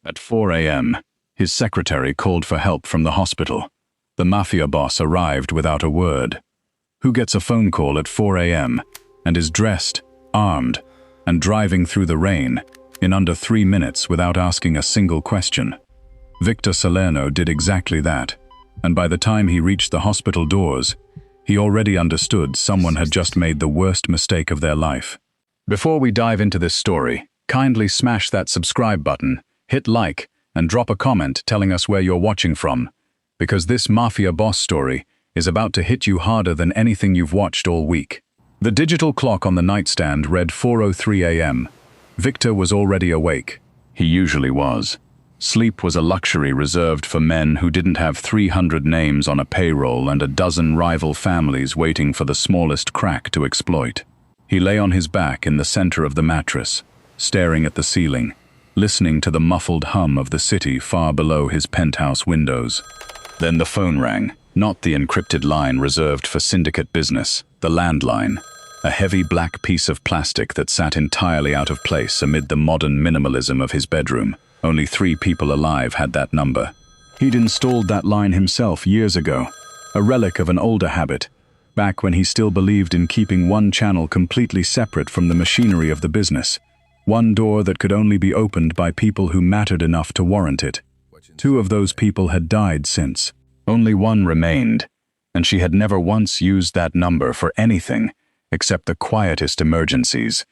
At 4 a.m., his secretary called for help from the hospital. The mafia boss arrived without a word. Who gets a phone call at 4 a.m. and is dressed, armed, and driving through the rain in under 3 minutes without asking a single question? Victor Salerno did exactly that, and by the time he reached the hospital doors, he already understood someone had just made the worst mistake of their life. Before we dive into this story, kindly smash that subscribe button, hit like, and drop a comment telling us where you're watching from, because this mafia boss story is about to hit you harder than anything you've watched all week. The digital clock on the nightstand read 4:03 a.m. Victor was already awake. He usually was. Sleep was a luxury reserved for men who didn't have 300 names on a payroll and a dozen rival families waiting for the smallest crack to exploit. He lay on his back in the center of the mattress, staring at the ceiling, listening to the muffled hum of the city far below his penthouse windows. Then the phone rang, not the encrypted line reserved for syndicate business, the landline, a heavy black piece of plastic that sat entirely out of place amid the modern minimalism of his bedroom. Only 3 people alive had that number. He'd installed that line himself years ago, a relic of an older habit, back when he still believed in keeping one channel completely separate from the machinery of the business. One door that could only be opened by people who mattered enough to warrant it. 2 of those people had died since. Only one remained, and she had never once used that number for anything except the quietest emergencies,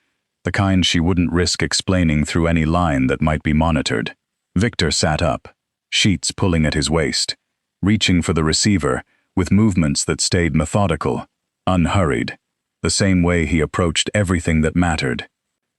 the kind she wouldn't risk explaining through any line that might be monitored. Victor sat up, sheets pulling at his waist, reaching for the receiver with movements that stayed methodical, unhurried, the same way he approached everything that mattered.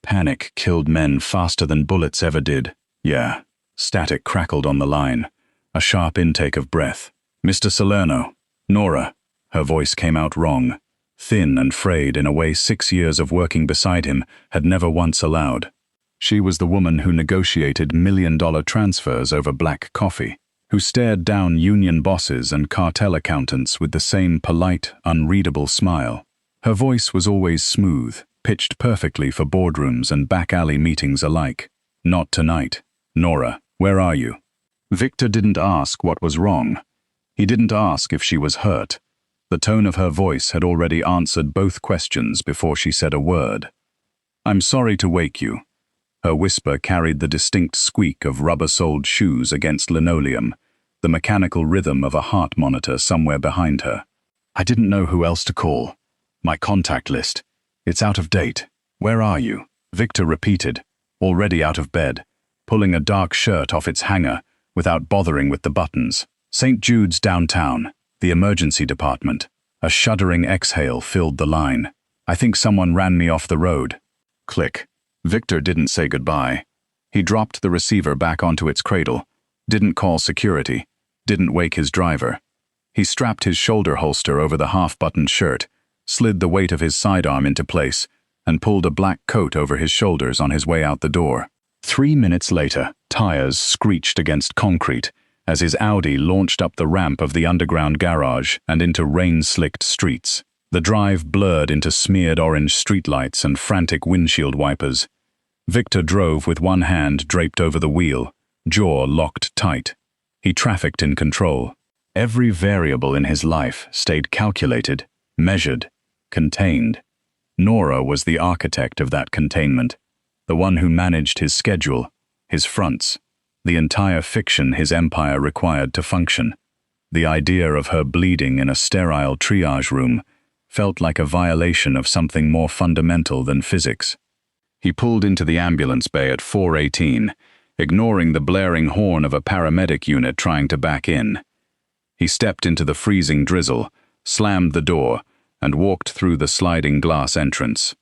Panic killed men faster than bullets ever did. Yeah, static crackled on the line, a sharp intake of breath. Mr. Salerno, Nora. Her voice came out wrong, thin and frayed in a way 6 years of working beside him had never once allowed. She was the woman who negotiated million-dollar transfers over black coffee, who stared down union bosses and cartel accountants with the same polite, unreadable smile. Her voice was always smooth, pitched perfectly for boardrooms and back-alley meetings alike. Not tonight. Nora, where are you? Victor didn't ask what was wrong. He didn't ask if she was hurt. The tone of her voice had already answered both questions before she said a word. I'm sorry to wake you. Her whisper carried the distinct squeak of rubber-soled shoes against linoleum, the mechanical rhythm of a heart monitor somewhere behind her. I didn't know who else to call. My contact list. It's out of date. Where are you? Victor repeated, already out of bed, pulling a dark shirt off its hanger without bothering with the buttons. St. Jude's downtown, the emergency department. A shuddering exhale filled the line. I think someone ran me off the road. Click. Victor didn't say goodbye. He dropped the receiver back onto its cradle, didn't call security, didn't wake his driver. He strapped his shoulder holster over the half-buttoned shirt, slid the weight of his sidearm into place, and pulled a black coat over his shoulders on his way out the door. 3 minutes later, tires screeched against concrete as his Audi launched up the ramp of the underground garage and into rain-slicked streets. The drive blurred into smeared orange streetlights and frantic windshield wipers. Victor drove with one hand draped over the wheel, jaw locked tight. He trafficked in control. Every variable in his life stayed calculated, measured, contained. Nora was the architect of that containment, the one who managed his schedule, his fronts, the entire fiction his empire required to function. The idea of her bleeding in a sterile triage room felt like a violation of something more fundamental than physics. He pulled into the ambulance bay at 4:18, ignoring the blaring horn of a paramedic unit trying to back in. He stepped into the freezing drizzle, slammed the door, and walked through the sliding glass entrance.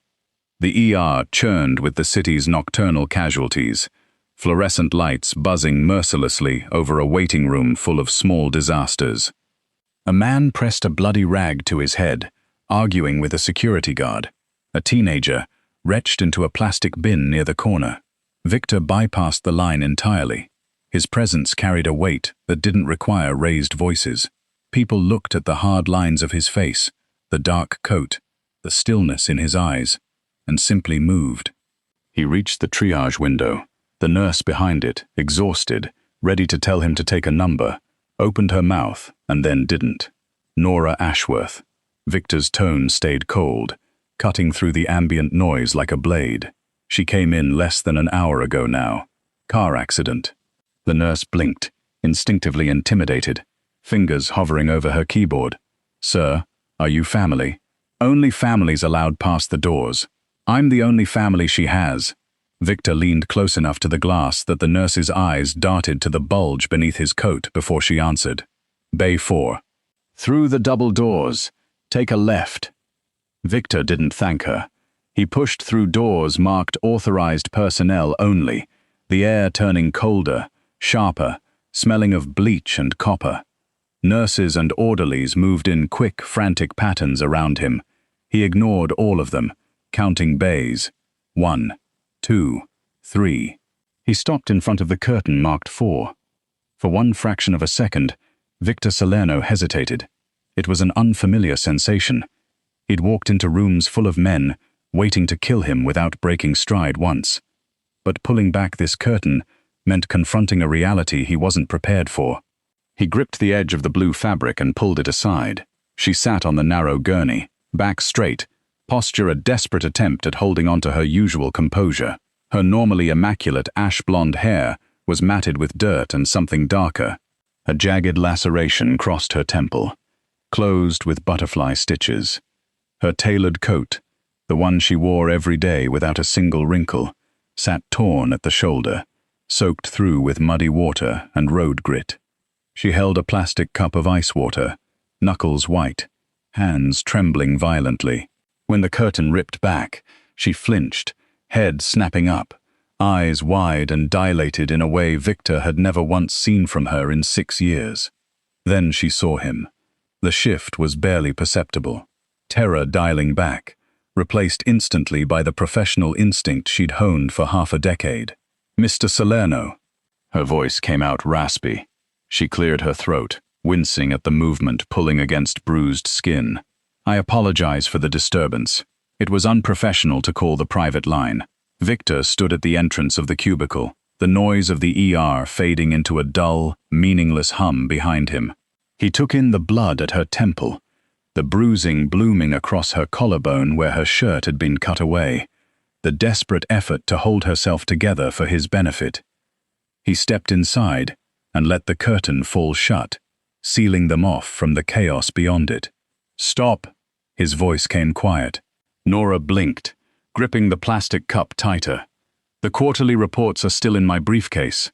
The ER churned with the city's nocturnal casualties, fluorescent lights buzzing mercilessly over a waiting room full of small disasters. A man pressed a bloody rag to his head, arguing with a security guard. A teenager retched into a plastic bin near the corner. Victor bypassed the line entirely. His presence carried a weight that didn't require raised voices. People looked at the hard lines of his face, the dark coat, the stillness in his eyes, and simply moved. He reached the triage window, The nurse behind it, exhausted, ready to tell him to take a number, opened her mouth and then didn't. Nora Ashworth. Victor's tone stayed cold, cutting through the ambient noise like a blade. She came in less than an hour ago now. Car accident. The nurse blinked, instinctively intimidated, fingers hovering over her keyboard. Sir, are you family? Only families allowed past the doors. I'm the only family she has. Victor leaned close enough to the glass that the nurse's eyes darted to the bulge beneath his coat before she answered. Bay 4. Through the double doors. Take a left. Victor didn't thank her. He pushed through doors marked authorized personnel only, the air turning colder, sharper, smelling of bleach and copper. Nurses and orderlies moved in quick, frantic patterns around him. He ignored all of them, counting bays. 1, 2, 3. He stopped in front of the curtain marked 4. For one fraction of a second, Victor Salerno hesitated. It was an unfamiliar sensation. He'd walked into rooms full of men, waiting to kill him without breaking stride once. But pulling back this curtain meant confronting a reality he wasn't prepared for. He gripped the edge of the blue fabric and pulled it aside. She sat on the narrow gurney, back straight, posture a desperate attempt at holding on to her usual composure. Her normally immaculate ash-blonde hair was matted with dirt and something darker. A jagged laceration crossed her temple, closed with butterfly stitches. Her tailored coat, the one she wore every day without a single wrinkle, sat torn at the shoulder, soaked through with muddy water and road grit. She held a plastic cup of ice water, knuckles white, hands trembling violently. When the curtain ripped back, she flinched, head snapping up, eyes wide and dilated in a way Victor had never once seen from her in 6 years. Then she saw him. The shift was barely perceptible. Terror dialing back, replaced instantly by the professional instinct she'd honed for half a decade. Mr. Salerno. Her voice came out raspy. She cleared her throat, wincing at the movement pulling against bruised skin. I apologize for the disturbance. It was unprofessional to call the private line. Victor stood at the entrance of the cubicle, the noise of the ER fading into a dull, meaningless hum behind him. He took in the blood at her temple, the bruising blooming across her collarbone where her shirt had been cut away, the desperate effort to hold herself together for his benefit. He stepped inside and let the curtain fall shut, sealing them off from the chaos beyond it. Stop! His voice came quiet. Nora blinked, gripping the plastic cup tighter. The quarterly reports are still in my briefcase.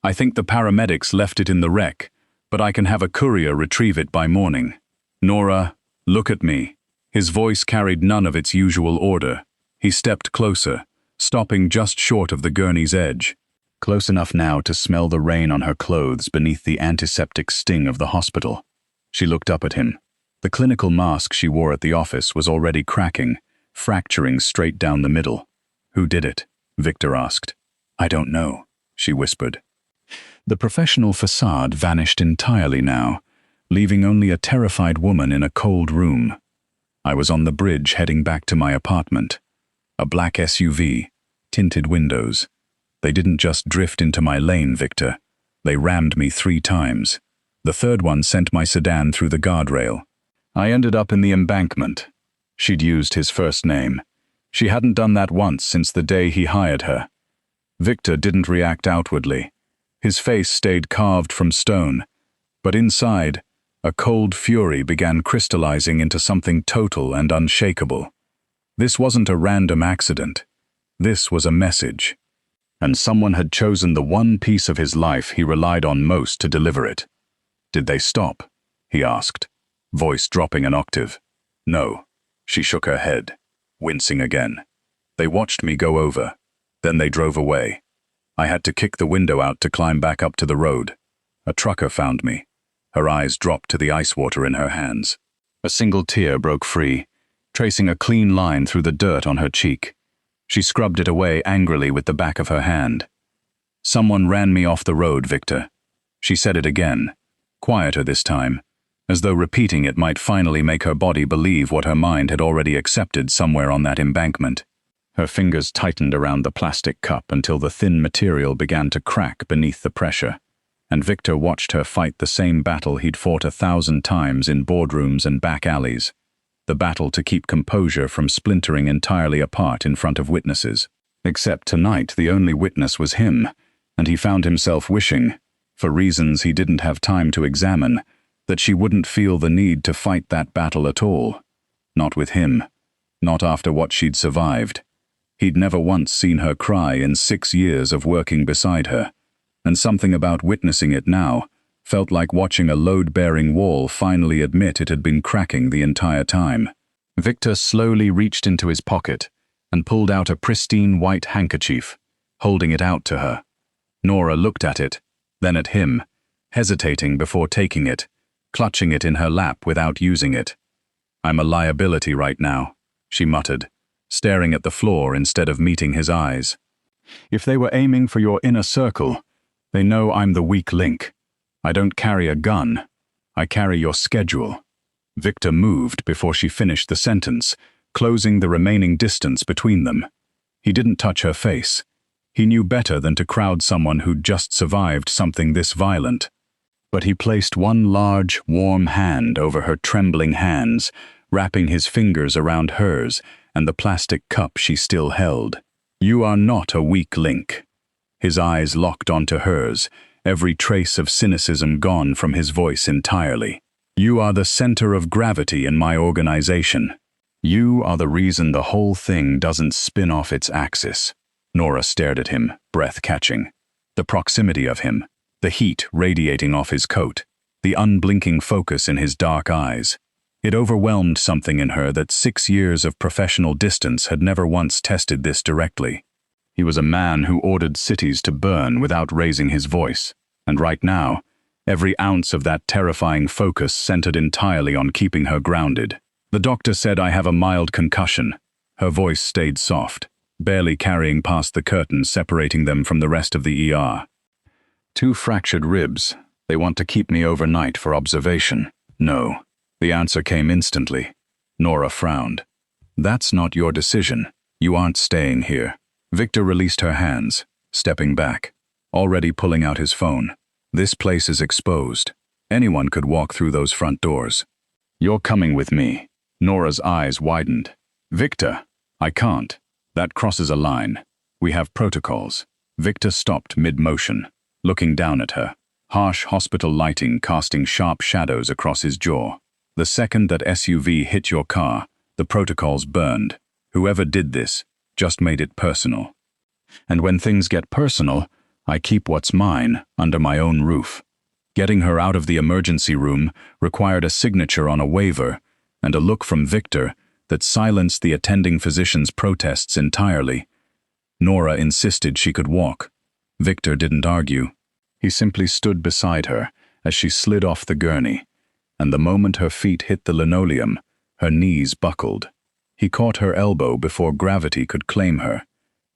I think the paramedics left it in the wreck, but I can have a courier retrieve it by morning. Nora, look at me. His voice carried none of its usual order. He stepped closer, stopping just short of the gurney's edge, close enough now to smell the rain on her clothes beneath the antiseptic sting of the hospital. She looked up at him. The clinical mask she wore at the office was already cracking, fracturing straight down the middle. Who did it? Victor asked. I don't know, she whispered. The professional facade vanished entirely now, leaving only a terrified woman in a cold room. I was on the bridge heading back to my apartment. A black SUV, tinted windows. They didn't just drift into my lane, Victor. They rammed me 3 times. The third one sent my sedan through the guardrail. I ended up in the embankment. She'd used his first name. She hadn't done that once since the day he hired her. Victor didn't react outwardly. His face stayed carved from stone, but inside, a cold fury began crystallizing into something total and unshakable. This wasn't a random accident. This was a message. And someone had chosen the one piece of his life he relied on most to deliver it. Did they stop? He asked, voice dropping an octave. No. She shook her head, wincing again. They watched me go over. Then they drove away. I had to kick the window out to climb back up to the road. A trucker found me. Her eyes dropped to the ice water in her hands. A single tear broke free, tracing a clean line through the dirt on her cheek. She scrubbed it away angrily with the back of her hand. Someone ran me off the road, Victor. She said it again, quieter this time, as though repeating it might finally make her body believe what her mind had already accepted somewhere on that embankment. Her fingers tightened around the plastic cup until the thin material began to crack beneath the pressure, and Victor watched her fight the same battle he'd fought 1,000 times in boardrooms and back alleys, the battle to keep composure from splintering entirely apart in front of witnesses. Except tonight the only witness was him, and he found himself wishing, for reasons he didn't have time to examine, that she wouldn't feel the need to fight that battle at all. Not with him. Not after what she'd survived. He'd never once seen her cry in 6 years of working beside her, and something about witnessing it now felt like watching a load-bearing wall finally admit it had been cracking the entire time. Victor slowly reached into his pocket and pulled out a pristine white handkerchief, holding it out to her. Nora looked at it, then at him, hesitating before taking it, clutching it in her lap without using it. "I'm a liability right now," she muttered, staring at the floor instead of meeting his eyes. "If they were aiming for your inner circle, they know I'm the weak link. I don't carry a gun. I carry your schedule." Victor moved before she finished the sentence, closing the remaining distance between them. He didn't touch her face. He knew better than to crowd someone who'd just survived something this violent. But he placed one large, warm hand over her trembling hands, wrapping his fingers around hers and the plastic cup she still held. "You are not a weak link." His eyes locked onto hers, every trace of cynicism gone from his voice entirely. "You are the center of gravity in my organization. You are the reason the whole thing doesn't spin off its axis." Nora stared at him, breath catching. The proximity of him, the heat radiating off his coat, the unblinking focus in his dark eyes. It overwhelmed something in her that 6 years of professional distance had never once tested this directly. He was a man who ordered cities to burn without raising his voice, and right now, every ounce of that terrifying focus centered entirely on keeping her grounded. "The doctor said I have a mild concussion." Her voice stayed soft, barely carrying past the curtain separating them from the rest of the ER. "2 fractured ribs. They want to keep me overnight for observation." "No." The answer came instantly. Nora frowned. "That's not your decision. You aren't staying here." Victor released her hands, stepping back, already pulling out his phone. "This place is exposed. Anyone could walk through those front doors. You're coming with me." Nora's eyes widened. "Victor, I can't. That crosses a line. We have protocols." Victor stopped mid-motion, looking down at her, harsh hospital lighting casting sharp shadows across his jaw. "The second that SUV hit your car, the protocols burned. Whoever did this just made it personal. And when things get personal, I keep what's mine under my own roof." Getting her out of the emergency room required a signature on a waiver and a look from Victor that silenced the attending physician's protests entirely. Nora insisted she could walk. Victor didn't argue. He simply stood beside her as she slid off the gurney, and the moment her feet hit the linoleum, her knees buckled. He caught her elbow before gravity could claim her,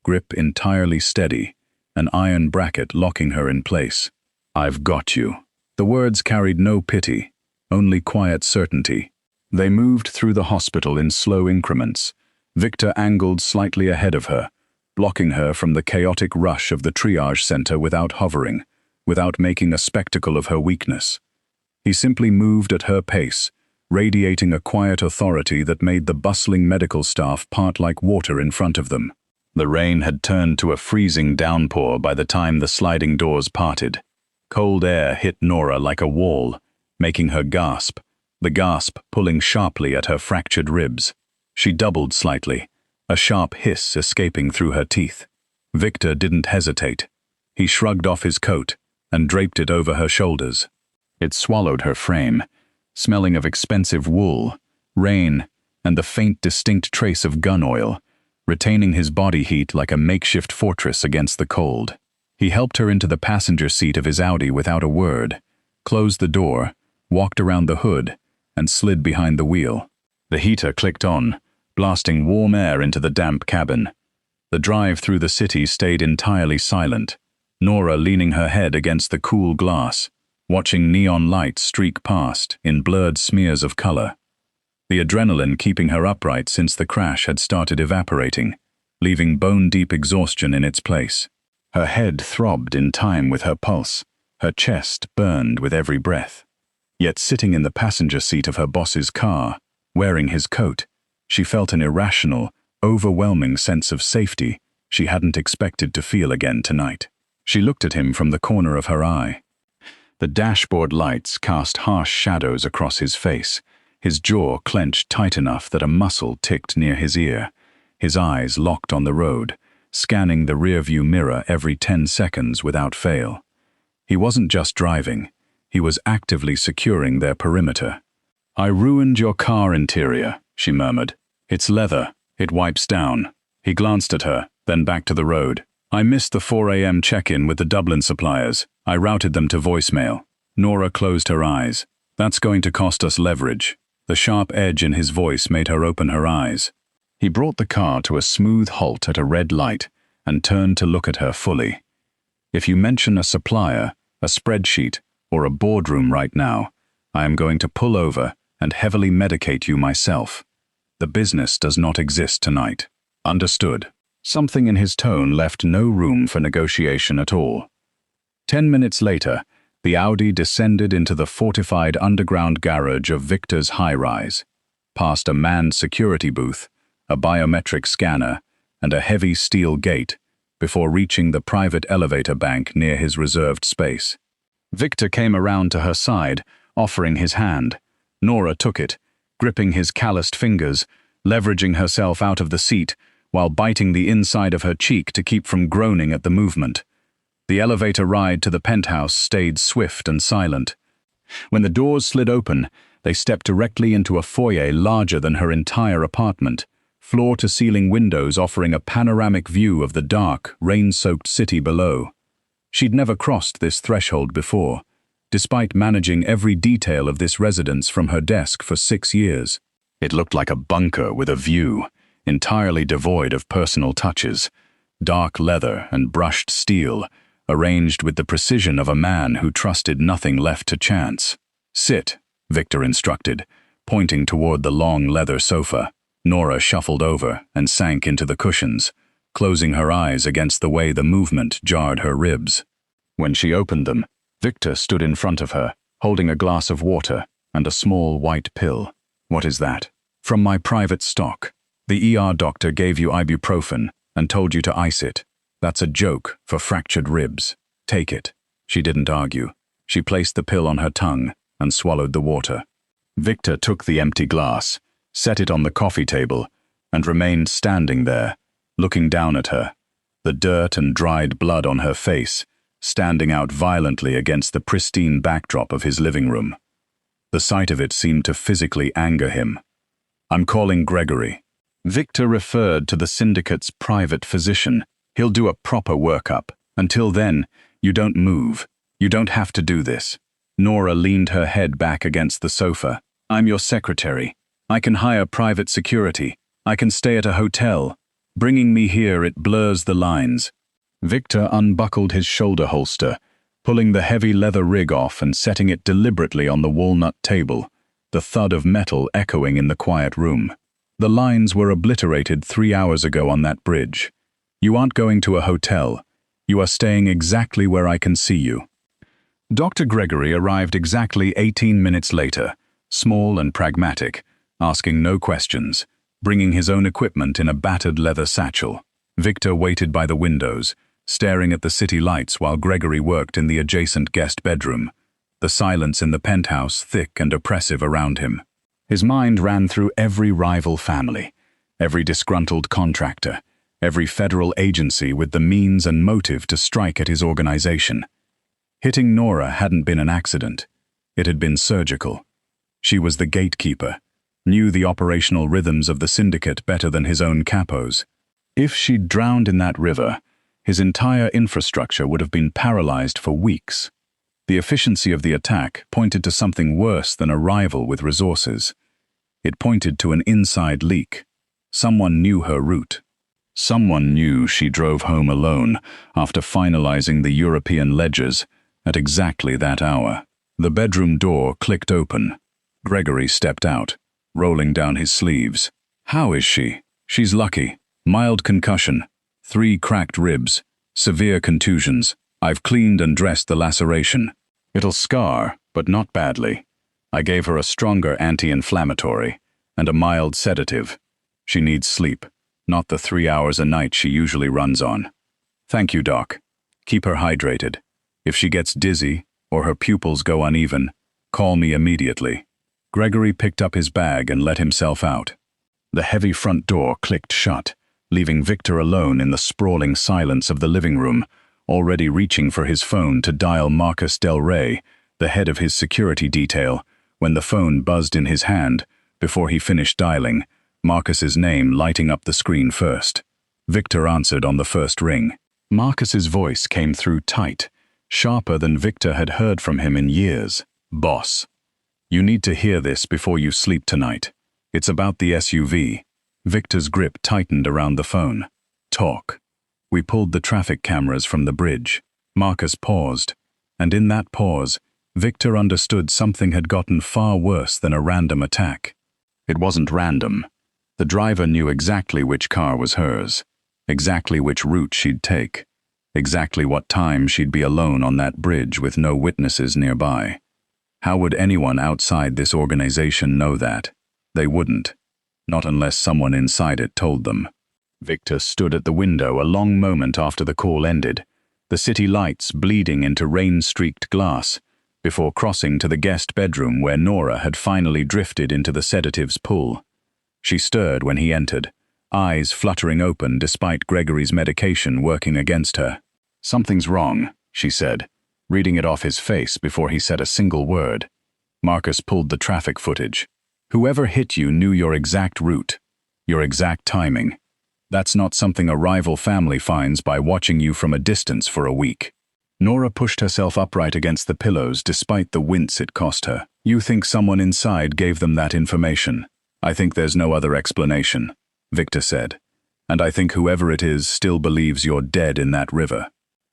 grip entirely steady, an iron bracket locking her in place. "I've got you." The words carried no pity, only quiet certainty. They moved through the hospital in slow increments. Victor angled slightly ahead of her, blocking her from the chaotic rush of the triage center without hovering, without making a spectacle of her weakness. He simply moved at her pace, radiating a quiet authority that made the bustling medical staff part like water in front of them. The rain had turned to a freezing downpour by the time the sliding doors parted. Cold air hit Nora like a wall, making her gasp, the gasp pulling sharply at her fractured ribs. She doubled slightly, a sharp hiss escaping through her teeth. Victor didn't hesitate. He shrugged off his coat and draped it over her shoulders. It swallowed her frame, smelling of expensive wool, rain, and the faint distinct trace of gun oil, retaining his body heat like a makeshift fortress against the cold. He helped her into the passenger seat of his Audi without a word, closed the door, walked around the hood, and slid behind the wheel. The heater clicked on, blasting warm air into the damp cabin. The drive through the city stayed entirely silent, Nora leaning her head against the cool glass, watching neon lights streak past in blurred smears of color. The adrenaline keeping her upright since the crash had started evaporating, leaving bone-deep exhaustion in its place. Her head throbbed in time with her pulse, her chest burned with every breath. Yet sitting in the passenger seat of her boss's car, wearing his coat, she felt an irrational, overwhelming sense of safety she hadn't expected to feel again tonight. She looked at him from the corner of her eye. The dashboard lights cast harsh shadows across his face, his jaw clenched tight enough that a muscle ticked near his ear, his eyes locked on the road, scanning the rearview mirror every 10 seconds without fail. He wasn't just driving, he was actively securing their perimeter. "I ruined your car interior," she murmured. "It's leather. It wipes down." He glanced at her, then back to the road. "I missed the 4 a.m. check-in with the Dublin suppliers. I routed them to voicemail." Nora closed her eyes. "That's going to cost us leverage." The sharp edge in his voice made her open her eyes. He brought the car to a smooth halt at a red light and turned to look at her fully. "If you mention a supplier, a spreadsheet, or a boardroom right now, I am going to pull over and heavily medicate you myself. The business does not exist tonight." "Understood." Something in his tone left no room for negotiation at all. 10 minutes later, the Audi descended into the fortified underground garage of Victor's high-rise, past a manned security booth, a biometric scanner, and a heavy steel gate, before reaching the private elevator bank near his reserved space. Victor came around to her side, offering his hand. Nora took it, gripping his calloused fingers, leveraging herself out of the seat, while biting the inside of her cheek to keep from groaning at the movement. The elevator ride to the penthouse stayed swift and silent. When the doors slid open, they stepped directly into a foyer larger than her entire apartment, floor-to-ceiling windows offering a panoramic view of the dark, rain-soaked city below. She'd never crossed this threshold before, despite managing every detail of this residence from her desk for 6 years. It looked like a bunker with a view, entirely devoid of personal touches, dark leather and brushed steel, arranged with the precision of a man who trusted nothing left to chance. "Sit," Victor instructed, pointing toward the long leather sofa. Nora shuffled over and sank into the cushions, closing her eyes against the way the movement jarred her ribs. When she opened them, Victor stood in front of her, holding a glass of water and a small white pill. "What is that?" "From my private stock. The ER doctor gave you ibuprofen and told you to ice it. That's a joke for fractured ribs. Take it." She didn't argue. She placed the pill on her tongue and swallowed the water. Victor took the empty glass, set it on the coffee table, and remained standing there, looking down at her, the dirt and dried blood on her face standing out violently against the pristine backdrop of his living room. The sight of it seemed to physically anger him. "I'm calling Gregory." Victor referred to the syndicate's private physician. "He'll do a proper workup. Until then, you don't move. You don't have to do this." Nora leaned her head back against the sofa. "I'm your secretary. I can hire private security. I can stay at a hotel. Bringing me here, it blurs the lines." Victor unbuckled his shoulder holster, pulling the heavy leather rig off and setting it deliberately on the walnut table, the thud of metal echoing in the quiet room. "The lines were obliterated 3 hours ago on that bridge. You aren't going to a hotel. You are staying exactly where I can see you." Dr. Gregory arrived exactly 18 minutes later, small and pragmatic, asking no questions, bringing his own equipment in a battered leather satchel. Victor waited by the windows, staring at the city lights while Gregory worked in the adjacent guest bedroom, the silence in the penthouse thick and oppressive around him. His mind ran through every rival family, every disgruntled contractor, every federal agency with the means and motive to strike at his organization. Hitting Nora hadn't been an accident. It had been surgical. She was the gatekeeper, knew the operational rhythms of the syndicate better than his own capos. If she'd drowned in that river, his entire infrastructure would have been paralyzed for weeks. The efficiency of the attack pointed to something worse than a rival with resources. It pointed to an inside leak. Someone knew her route. Someone knew she drove home alone after finalizing the European ledgers at exactly that hour. The bedroom door clicked open. Gregory stepped out, rolling down his sleeves. "How is she?" "She's lucky. Mild concussion, 3 cracked ribs, severe contusions. I've cleaned and dressed the laceration. It'll scar, but not badly. I gave her a stronger anti-inflammatory and a mild sedative. She needs sleep, not the 3 hours a night she usually runs on. Thank you, Doc. Keep her hydrated. If she gets dizzy or her pupils go uneven, call me immediately. Gregory picked up his bag and let himself out. The heavy front door clicked shut, leaving Victor alone in the sprawling silence of the living room, already reaching for his phone to dial Marcus Del Rey, the head of his security detail, when the phone buzzed in his hand. Before he finished dialing, Marcus's name lighting up the screen first. Victor answered on the first ring. Marcus's voice came through tight, sharper than Victor had heard from him in years. Boss, you need to hear this before you sleep tonight. It's about the SUV. Victor's grip tightened around the phone. Talk. We pulled the traffic cameras from the bridge. Marcus paused, and in that pause, Victor understood something had gotten far worse than a random attack. It wasn't random. The driver knew exactly which car was hers, exactly which route she'd take, exactly what time she'd be alone on that bridge with no witnesses nearby. How would anyone outside this organization know that? They wouldn't. Not unless someone inside it told them. Victor stood at the window a long moment after the call ended, the city lights bleeding into rain-streaked glass, before crossing to the guest bedroom where Nora had finally drifted into the sedative's pull. She stirred when he entered, eyes fluttering open despite Gregory's medication working against her. Something's wrong, she said, reading it off his face before he said a single word. Marcus pulled the traffic footage. Whoever hit you knew your exact route, your exact timing. That's not something a rival family finds by watching you from a distance for a week. Nora pushed herself upright against the pillows despite the wince it cost her. You think someone inside gave them that information? I think there's no other explanation, Victor said. And I think whoever it is still believes you're dead in that river.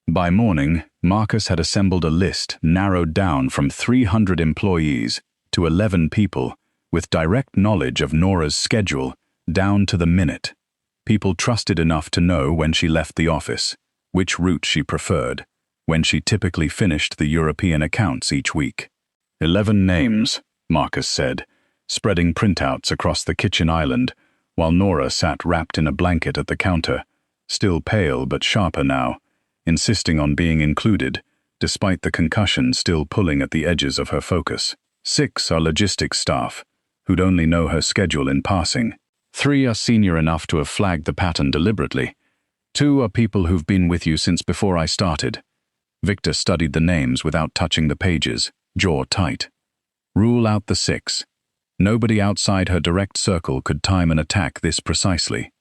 By morning, Marcus had assembled a list narrowed down from 300 employees to 11 people with direct knowledge of Nora's schedule down to the minute. People trusted enough to know when she left the office, which route she preferred, when she typically finished the European accounts each week. 11 names, Marcus said, spreading printouts across the kitchen island, while Nora sat wrapped in a blanket at the counter, still pale but sharper now, insisting on being included, despite the concussion still pulling at the edges of her focus. 6 are logistics staff, who'd only know her schedule in passing. 3 are senior enough to have flagged the pattern deliberately. 2 are people who've been with you since before I started. Victor studied the names without touching the pages, jaw tight. Rule out the 6. Nobody outside her direct circle could time an attack this precisely.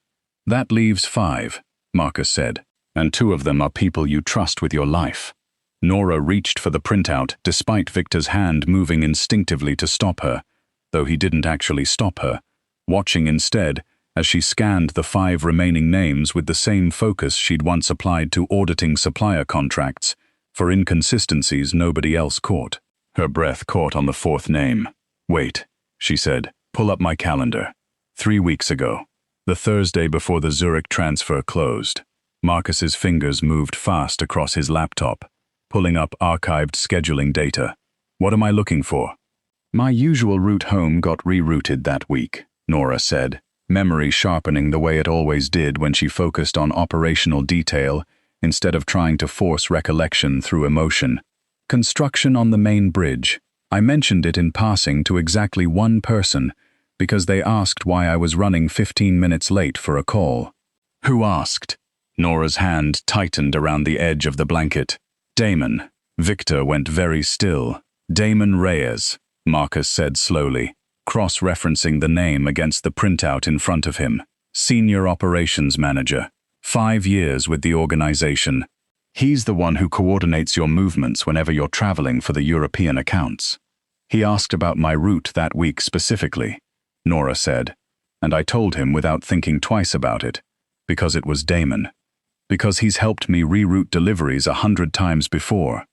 That leaves 5, Marcus said, and 2 of them are people you trust with your life. Nora reached for the printout despite Victor's hand moving instinctively to stop her, though he didn't actually stop her, watching instead as she scanned the 5 remaining names with the same focus she'd once applied to auditing supplier contracts for inconsistencies nobody else caught. Her breath caught on the 4th name. Wait, she said, pull up my calendar. 3 weeks ago, the Thursday before the Zurich transfer closed. Marcus's fingers moved fast across his laptop, pulling up archived scheduling data. What am I looking for? My usual route home got rerouted that week, Nora said, memory sharpening the way it always did when she focused on operational detail instead of trying to force recollection through emotion. Construction on the main bridge. I mentioned it in passing to exactly one person because they asked why I was running 15 minutes late for a call. Who asked? Nora's hand tightened around the edge of the blanket. Damon. Victor went very still. Damon Reyes, Marcus said slowly, cross-referencing the name against the printout in front of him. Senior Operations Manager. 5 years with the organization. He's the one who coordinates your movements whenever you're traveling for the European accounts. He asked about my route that week specifically, Nora said, and I told him without thinking twice about it, because it was Damon. Because he's helped me reroute deliveries 100 times before.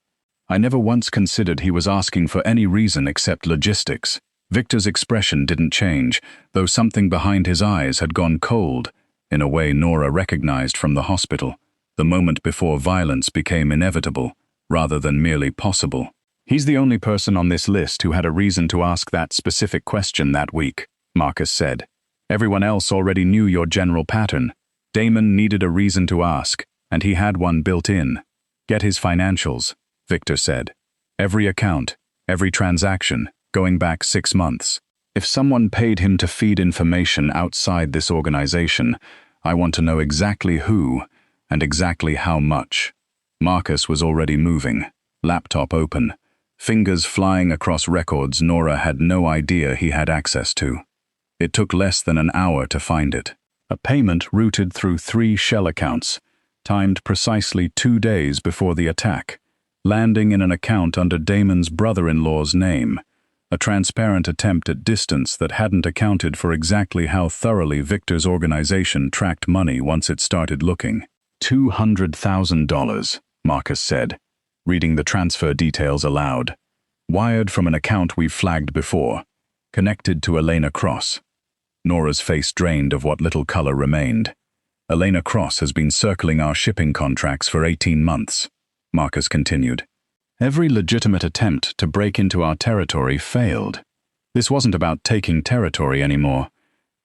I never once considered he was asking for any reason except logistics. Victor's expression didn't change, though something behind his eyes had gone cold, in a way Nora recognized from the hospital, the moment before violence became inevitable, rather than merely possible. He's the only person on this list who had a reason to ask that specific question that week, Marcus said. Everyone else already knew your general pattern. Damon needed a reason to ask, and he had one built in. Get his financials, Victor said. Every account, every transaction, going back 6 months. If someone paid him to feed information outside this organization, I want to know exactly who and exactly how much. Marcus was already moving, laptop open, fingers flying across records Nora had no idea he had access to. It took less than an hour to find it. A payment routed through 3 shell accounts, timed precisely 2 days before the attack, landing in an account under Damon's brother-in-law's name, a transparent attempt at distance that hadn't accounted for exactly how thoroughly Victor's organization tracked money once it started looking. $200,000, Marcus said, reading the transfer details aloud. Wired from an account we've flagged before, connected to Elena Cross. Nora's face drained of what little color remained. Elena Cross has been circling our shipping contracts for 18 months, Marcus continued. Every legitimate attempt to break into our territory failed. This wasn't about taking territory anymore.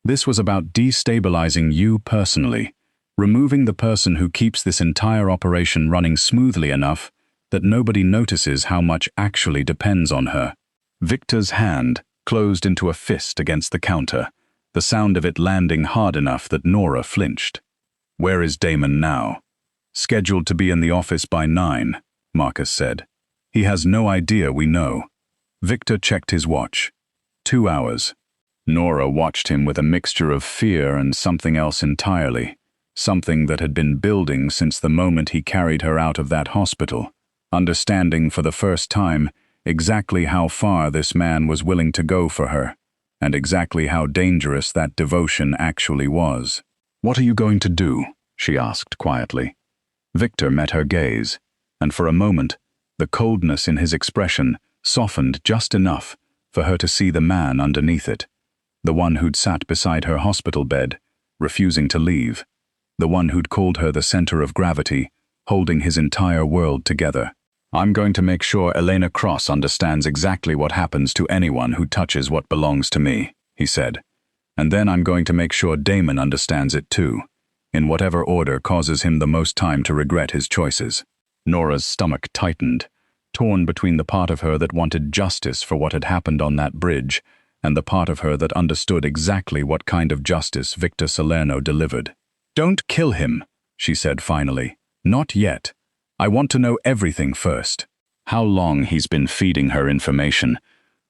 This was about destabilizing you personally, removing the person who keeps this entire operation running smoothly enough that nobody notices how much actually depends on her. Victor's hand closed into a fist against the counter, the sound of it landing hard enough that Nora flinched. Where is Damon now? Scheduled to be in the office by 9, Marcus said. He has no idea we know. Victor checked his watch. 2 hours. Nora watched him with a mixture of fear and something else entirely, something that had been building since the moment he carried her out of that hospital, understanding for the first time exactly how far this man was willing to go for her, and exactly how dangerous that devotion actually was. What are you going to do? She asked quietly. Victor met her gaze, and for a moment, the coldness in his expression softened just enough for her to see the man underneath it, the one who'd sat beside her hospital bed, refusing to leave, the one who'd called her the center of gravity, holding his entire world together. I'm going to make sure Elena Cross understands exactly what happens to anyone who touches what belongs to me, he said. And then I'm going to make sure Damon understands it too, in whatever order causes him the most time to regret his choices. Nora's stomach tightened, torn between the part of her that wanted justice for what had happened on that bridge and the part of her that understood exactly what kind of justice Victor Salerno delivered. Don't kill him, she said finally. Not yet. I want to know everything first. How long he's been feeding her information,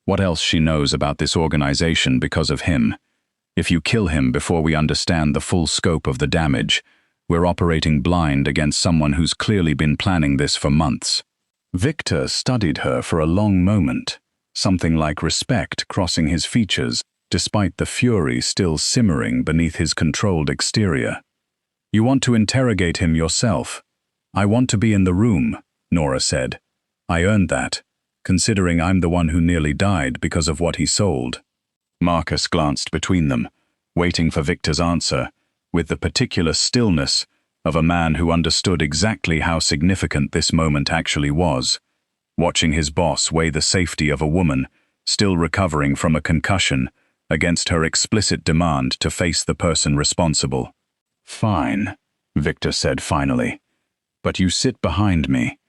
what else she knows about this organization because of him. If you kill him before we understand the full scope of the damage, we're operating blind against someone who's clearly been planning this for months. Victor studied her for a long moment, something like respect crossing his features, despite the fury still simmering beneath his controlled exterior. You want to interrogate him yourself. I want to be in the room, Nora said. I earned that, considering I'm the one who nearly died because of what he sold. Marcus glanced between them, waiting for Victor's answer, with the particular stillness of a man who understood exactly how significant this moment actually was, watching his boss weigh the safety of a woman, still recovering from a concussion, against her explicit demand to face the person responsible. Fine, Victor said finally. But you sit behind me.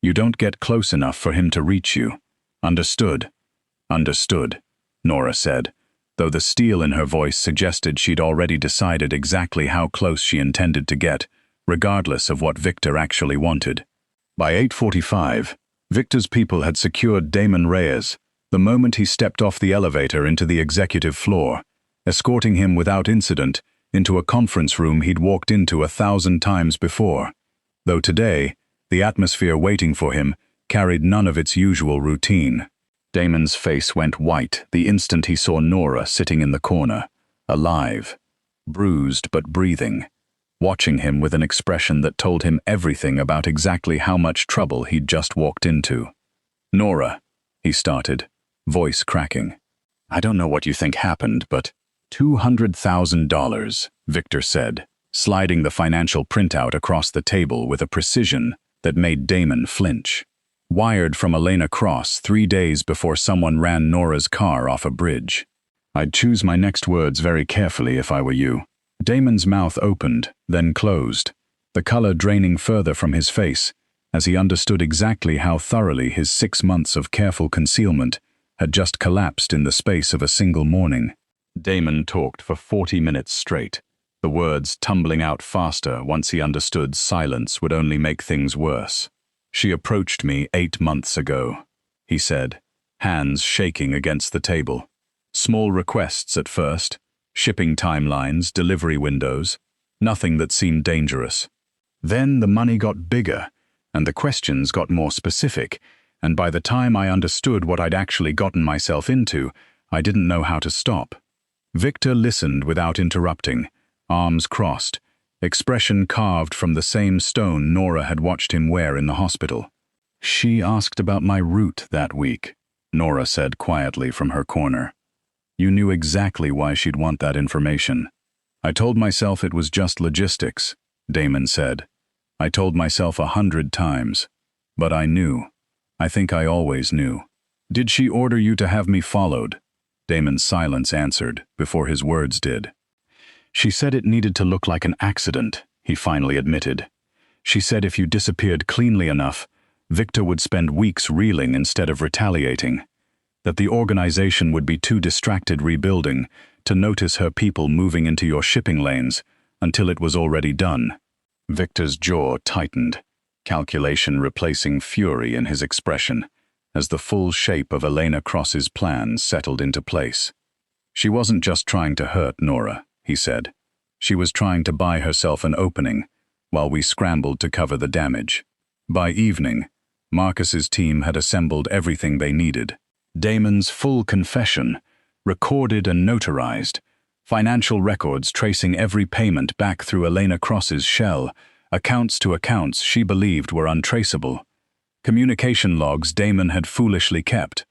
You don't get close enough for him to reach you. Understood? Understood, Nora said, though the steel in her voice suggested she'd already decided exactly how close she intended to get, regardless of what Victor actually wanted. By 8:45, Victor's people had secured Damon Reyes the moment he stepped off the elevator into the executive floor, escorting him without incident into a conference room he'd walked into 1,000 times before, though today, the atmosphere waiting for him carried none of its usual routine. Damon's face went white the instant he saw Nora sitting in the corner, alive, bruised but breathing, watching him with an expression that told him everything about exactly how much trouble he'd just walked into. Nora, he started, voice cracking. I don't know what you think happened, but $200,000, Victor said, sliding the financial printout across the table with a precision that made Damon flinch. Wired from Elena Cross 3 days before someone ran Nora's car off a bridge. I'd choose my next words very carefully if I were you. Damon's mouth opened, then closed, the color draining further from his face as he understood exactly how thoroughly his 6 months of careful concealment had just collapsed in the space of a single morning. Damon talked for 40 minutes straight, the words tumbling out faster once he understood silence would only make things worse. She approached me 8 months ago, he said, hands shaking against the table. Small requests at first, shipping timelines, delivery windows, nothing that seemed dangerous. Then the money got bigger, and the questions got more specific, and by the time I understood what I'd actually gotten myself into, I didn't know how to stop. Victor listened without interrupting, arms crossed, expression carved from the same stone Nora had watched him wear in the hospital. She asked about my route that week, Nora said quietly from her corner. You knew exactly why she'd want that information. I told myself it was just logistics, Damon said. I told myself 100 times. But I knew. I think I always knew. Did she order you to have me followed? Damon's silence answered, before his words did. She said it needed to look like an accident, he finally admitted. She said if you disappeared cleanly enough, Victor would spend weeks reeling instead of retaliating. That the organization would be too distracted rebuilding to notice her people moving into your shipping lanes until it was already done. Victor's jaw tightened, calculation replacing fury in his expression, as the full shape of Elena Cross's plan settled into place. She wasn't just trying to hurt Nora, he said. She was trying to buy herself an opening, while we scrambled to cover the damage. By evening, Marcus's team had assembled everything they needed. Damon's full confession, recorded and notarized, financial records tracing every payment back through Elena Cross's shell, accounts to accounts she believed were untraceable. Communication logs Damon had foolishly kept,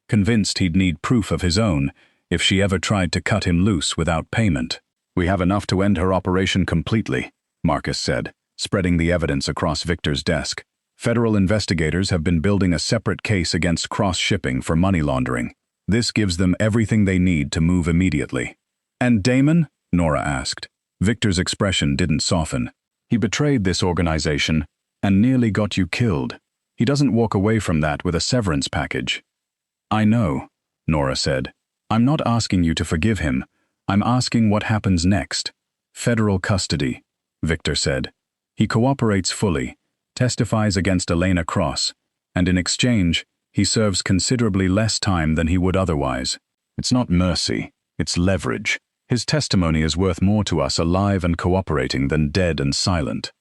convinced he'd need proof of his own if she ever tried to cut him loose without payment. We have enough to end her operation completely, Marcus said, spreading the evidence across Victor's desk. Federal investigators have been building a separate case against cross-shipping for money laundering. This gives them everything they need to move immediately. And Damon? Nora asked. Victor's expression didn't soften. He betrayed this organization and nearly got you killed. He doesn't walk away from that with a severance package. I know, Nora said. I'm not asking you to forgive him. I'm asking what happens next. Federal custody, Victor said. He cooperates fully, testifies against Elena Cross, and in exchange, he serves considerably less time than he would otherwise. It's not mercy, it's leverage. His testimony is worth more to us alive and cooperating than dead and silent.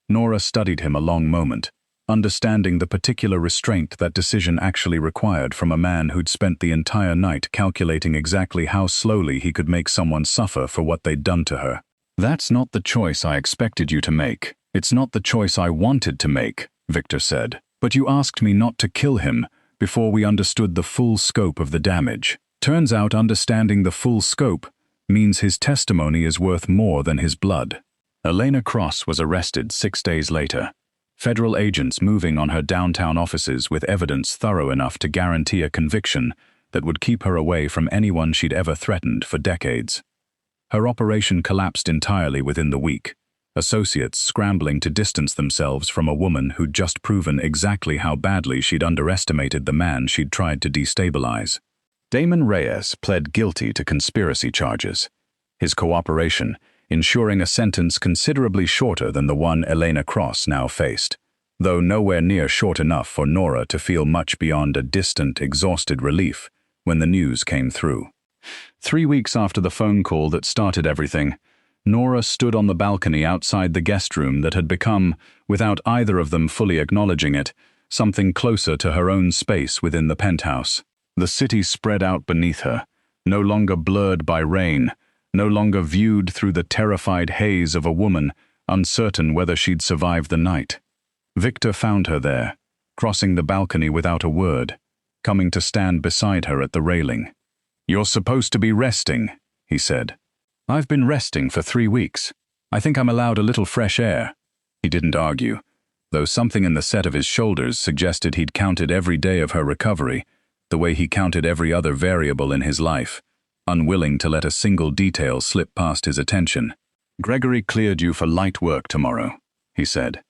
Nora studied him a long moment, understanding the particular restraint that decision actually required from a man who'd spent the entire night calculating exactly how slowly he could make someone suffer for what they'd done to her. That's not the choice I expected you to make. It's not the choice I wanted to make, Victor said. But you asked me not to kill him before we understood the full scope of the damage. Turns out understanding the full scope means his testimony is worth more than his blood. Elena Cross was arrested 6 days later. Federal agents moving on her downtown offices with evidence thorough enough to guarantee a conviction that would keep her away from anyone she'd ever threatened for decades. Her operation collapsed entirely within the week, associates scrambling to distance themselves from a woman who'd just proven exactly how badly she'd underestimated the man she'd tried to destabilize. Damon Reyes pled guilty to conspiracy charges, his cooperation ensuring a sentence considerably shorter than the one Elena Cross now faced, though nowhere near short enough for Nora to feel much beyond a distant, exhausted relief when the news came through. 3 weeks after the phone call that started everything, Nora stood on the balcony outside the guest room that had become, without either of them fully acknowledging it, something closer to her own space within the penthouse. The city spread out beneath her, no longer blurred by rain, no longer viewed through the terrified haze of a woman uncertain whether she'd survive the night. Victor found her there, crossing the balcony without a word, coming to stand beside her at the railing. "You're supposed to be resting," he said. I've been resting for 3 weeks. I think I'm allowed a little fresh air. He didn't argue, though something in the set of his shoulders suggested he'd counted every day of her recovery, the way he counted every other variable in his life, unwilling to let a single detail slip past his attention. Gregory cleared you for light work tomorrow, he said.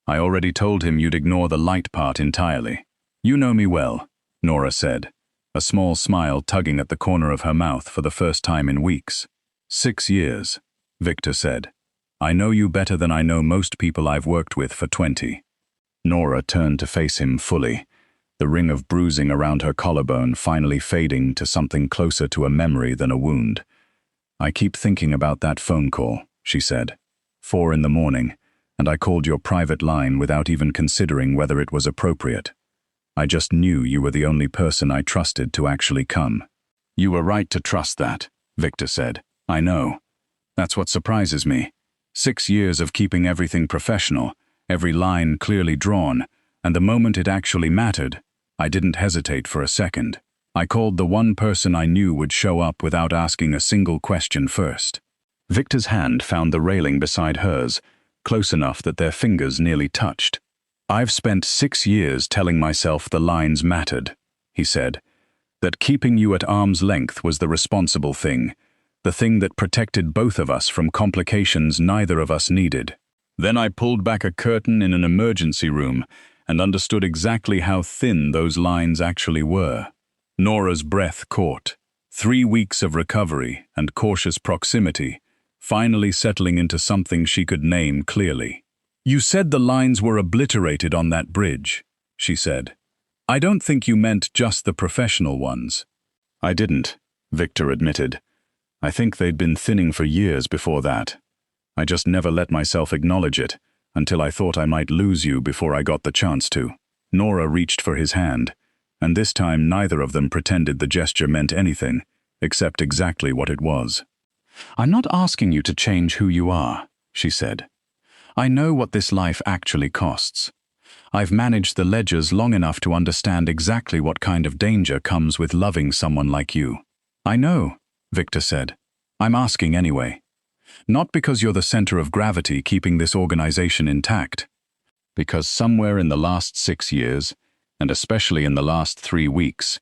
I already told him you'd ignore the light part entirely. You know me well, Nora said, a small smile tugging at the corner of her mouth for the first time in weeks. 6 years, Victor said. I know you better than I know most people I've worked with for 20. Nora turned to face him fully, the ring of bruising around her collarbone finally fading to something closer to a memory than a wound. I keep thinking about that phone call, she said. 4 in the morning, and I called your private line without even considering whether it was appropriate. I just knew you were the only person I trusted to actually come. You were right to trust that, Victor said. I know. That's what surprises me. 6 years of keeping everything professional, every line clearly drawn, and the moment it actually mattered, I didn't hesitate for a second. I called the one person I knew would show up without asking a single question first. Victor's hand found the railing beside hers, close enough that their fingers nearly touched. I've spent 6 years telling myself the lines mattered, he said, that keeping you at arm's length was the responsible thing, the thing that protected both of us from complications neither of us needed. Then I pulled back a curtain in an emergency room and understood exactly how thin those lines actually were. Nora's breath caught. 3 weeks of recovery and cautious proximity, finally settling into something she could name clearly. You said the lines were obliterated on that bridge, she said. I don't think you meant just the professional ones. I didn't, Victor admitted. I think they'd been thinning for years before that. I just never let myself acknowledge it, until I thought I might lose you before I got the chance to. Nora reached for his hand, and this time neither of them pretended the gesture meant anything, except exactly what it was. I'm not asking you to change who you are, she said. I know what this life actually costs. I've managed the ledgers long enough to understand exactly what kind of danger comes with loving someone like you. I know, Victor said. I'm asking anyway. Not because you're the center of gravity keeping this organization intact. Because somewhere in the last 6 years, and especially in the last 3 weeks,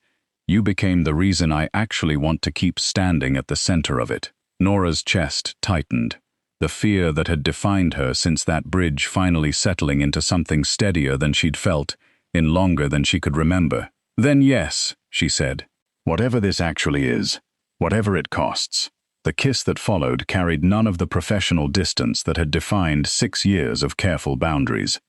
you became the reason I actually want to keep standing at the center of it. Nora's chest tightened, the fear that had defined her since that bridge finally settling into something steadier than she'd felt in longer than she could remember. Then yes, she said. Whatever this actually is, whatever it costs. The kiss that followed carried none of the professional distance that had defined 6 years of careful boundaries.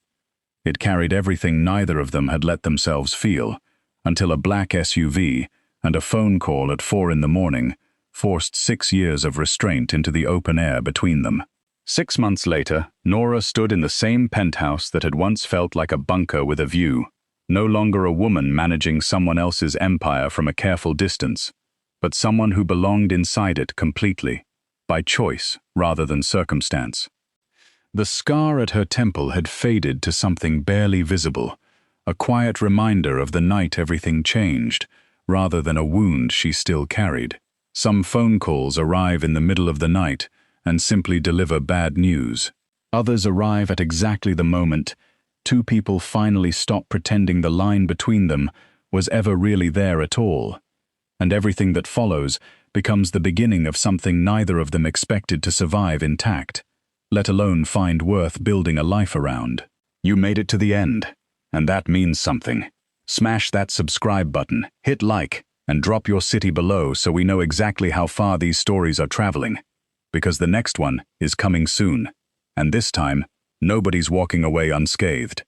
It carried everything neither of them had let themselves feel, until a black SUV and a phone call at 4 in the morning forced 6 years of restraint into the open air between them. 6 months later, Nora stood in the same penthouse that had once felt like a bunker with a view, no longer a woman managing someone else's empire from a careful distance, but someone who belonged inside it completely, by choice rather than circumstance. The scar at her temple had faded to something barely visible, a quiet reminder of the night everything changed, rather than a wound she still carried. Some phone calls arrive in the middle of the night and simply deliver bad news. Others arrive at exactly the moment 2 people finally stop pretending the line between them was ever really there at all, and everything that follows becomes the beginning of something neither of them expected to survive intact, let alone find worth building a life around. You made it to the end, and that means something. Smash that subscribe button, hit like, and drop your city below so we know exactly how far these stories are traveling, because the next one is coming soon, and this time, nobody's walking away unscathed.